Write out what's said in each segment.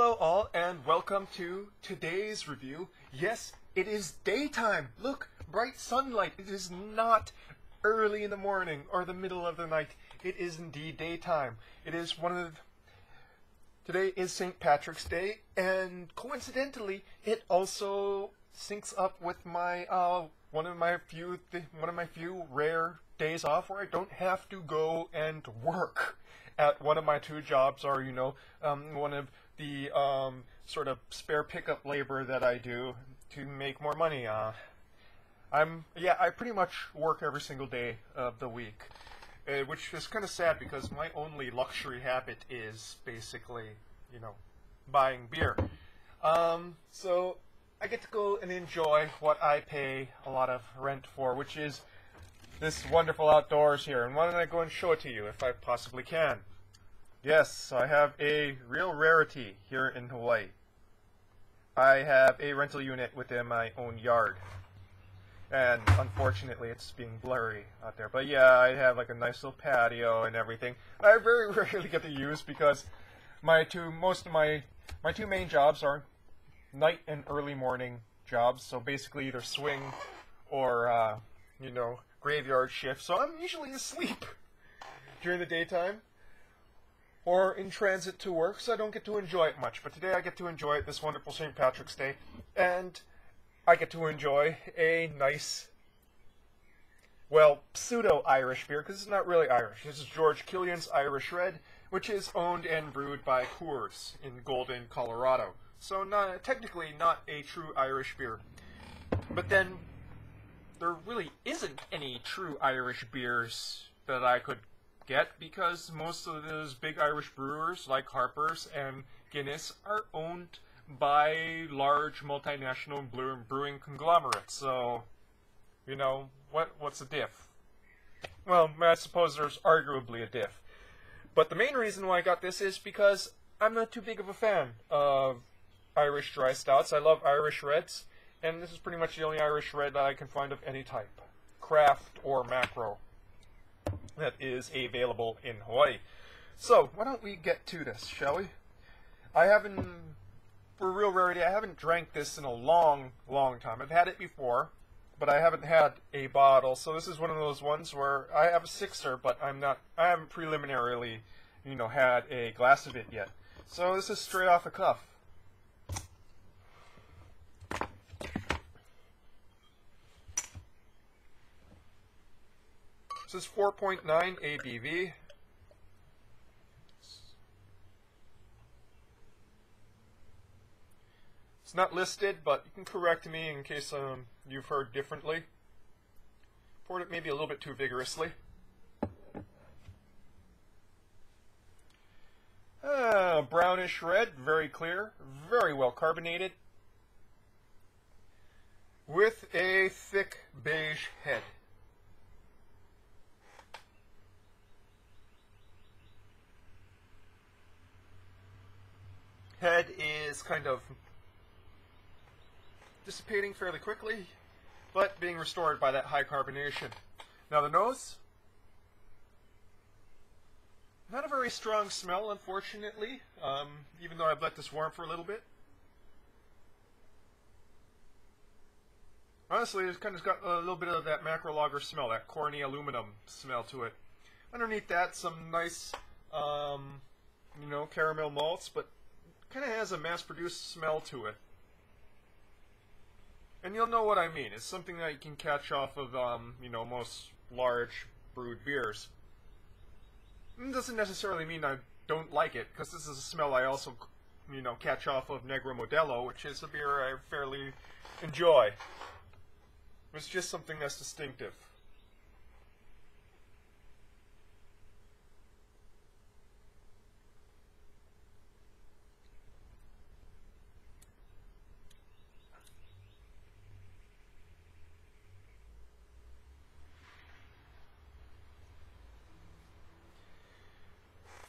Hello all and welcome to today's review. Yes, it is daytime. Look, bright sunlight. It is not early in the morning or the middle of the night. It is indeed daytime. It is today is St. Patrick's Day, and coincidentally it also syncs up with my one of my few rare days off where I don't have to go and work at one of my two jobs, or one of the sort of spare pickup labor that I do to make more money. I pretty much work every single day of the week, which is kind of sad because my only luxury habit is basically, buying beer. So I get to go and enjoy what I pay a lot of rent for, which is this wonderful outdoors here. And why don't I go and show it to you if I possibly can? Yes, I have a real rarity here in Hawaii. I have a rental unit within my own yard. And unfortunately it's being blurry out there. But yeah, I have like a nice little patio and everything. I very rarely get to use because my two main jobs are night and early morning jobs. So basically either swing or graveyard shift. So I'm usually asleep during the daytime or in transit to work, so I don't get to enjoy it much. But today I get to enjoy it, this wonderful St. Patrick's Day, and I get to enjoy a nice, well, pseudo-Irish beer, because it's not really Irish. This is George Killian's Irish Red, which is owned and brewed by Coors in Golden, Colorado. So technically not a true Irish beer. But then there really isn't any true Irish beers that I could get, because most of those big Irish brewers like Harper's and Guinness are owned by large multinational brewing conglomerates. So, what's the diff? Well, I suppose there's arguably a diff. But the main reason why I got this is because I'm not too big of a fan of Irish dry stouts. I love Irish Reds, and this is pretty much the only Irish Red that I can find of any type, craft or macro, that is available in Hawaii. So, why don't we get to this, shall we? For real rarity, I haven't drank this in a long, long time. I've had it before, but I haven't had a bottle. So this is one of those ones where I have a sixer, but I haven't preliminarily, had a glass of it yet. So this is straight off the cuff. This is 4.9 ABV. It's not listed, but you can correct me in case you've heard differently. Poured it maybe a little bit too vigorously. Brownish red, very clear, very well carbonated, with a thick beige head. Head is kind of dissipating fairly quickly, but being restored by that high carbonation. Now the nose, not a very strong smell, unfortunately, even though I've let this warm for a little bit. Honestly, it's kind of got a little bit of that macro lager smell, that corny aluminum smell to it. Underneath that, some nice, caramel malts, but kind of has a mass-produced smell to it. And you'll know what I mean. It's something that you can catch off of, most large brewed beers. It doesn't necessarily mean I don't like it, because this is a smell I also, catch off of Negro Modelo, which is a beer I fairly enjoy. It's just something that's distinctive.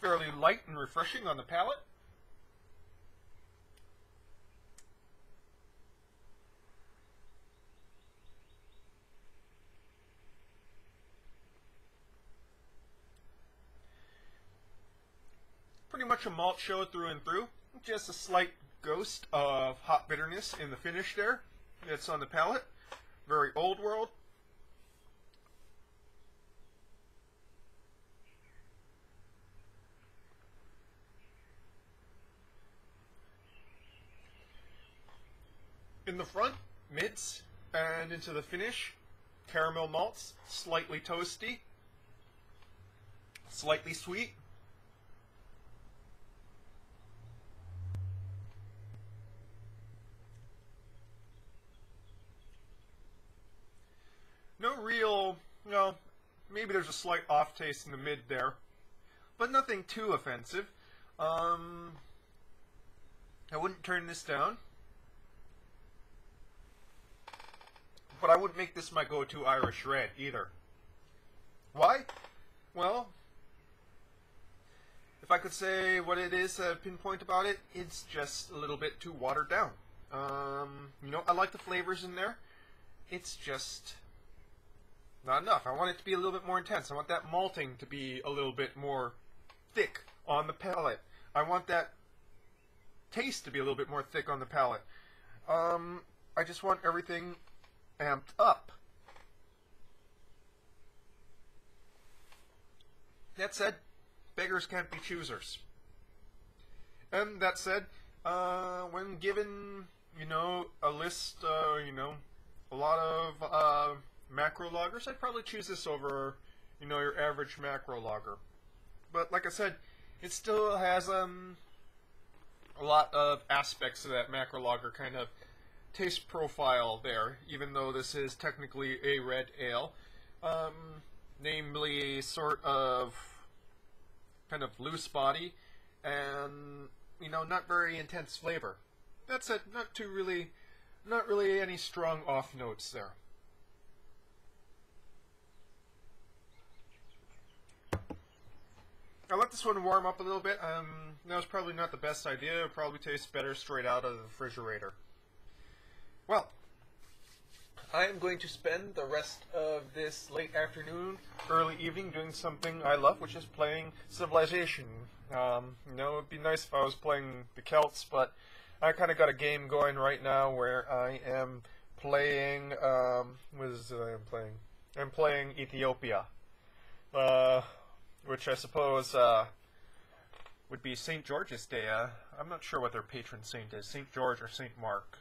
Fairly light and refreshing on the palate. Pretty much a malt show through and through. just a slight ghost of hot bitterness in the finish there. It's on the palate. Very old world. In the front, mids, and into the finish, caramel malts, slightly toasty, slightly sweet. No real, maybe there's a slight off taste in the mid there, but nothing too offensive. I wouldn't turn this down, but I wouldn't make this my go-to Irish red either. Why? Well, if I could say what it is, pinpoint about it, it's just a little bit too watered down. I like the flavors in there. It's just not enough. I want it to be a little bit more intense. I want that malting to be a little bit more thick on the palate. I want that taste to be a little bit more thick on the palate. I just want everything amped up. That said, beggars can't be choosers. And that said, when given, a list, a lot of macro lagers, I'd probably choose this over, your average macro lager. But like I said, it still has a lot of aspects of that macro lager kind of taste profile there, even though this is technically a red ale. Namely, sort of kind of loose body and, not very intense flavor. That's it, not really any strong off notes there. I let this one warm up a little bit. That was probably not the best idea. It probably tastes better straight out of the refrigerator. Well, I am going to spend the rest of this late afternoon, early evening doing something I love, which is playing Civilization. It'd be nice if I was playing the Celts, but I kind of got a game going right now where I am playing, I'm playing Ethiopia. Which I suppose would be St. George's Day. I'm not sure what their patron saint is, St. George or St. Mark.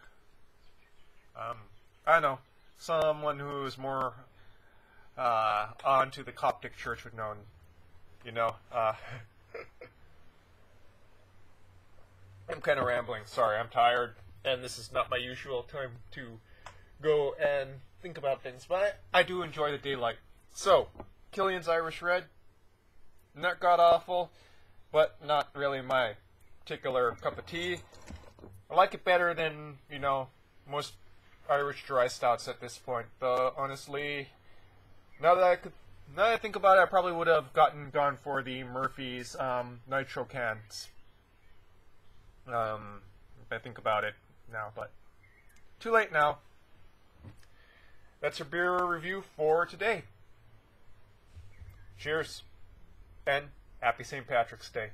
I don't know. Someone who is more onto the Coptic Church would know. I'm kind of rambling. Sorry, I'm tired, and this is not my usual time to go and think about things. But I do enjoy the daylight. So, Killian's Irish Red. Not god-awful, but not really my particular cup of tea. I like it better than, most Irish dry stouts at this point. Though, honestly, now that I think about it, I probably would have gone for the Murphy's Nitro cans. If I think about it now, but too late now. That's our beer review for today. Cheers. And happy St. Patrick's Day.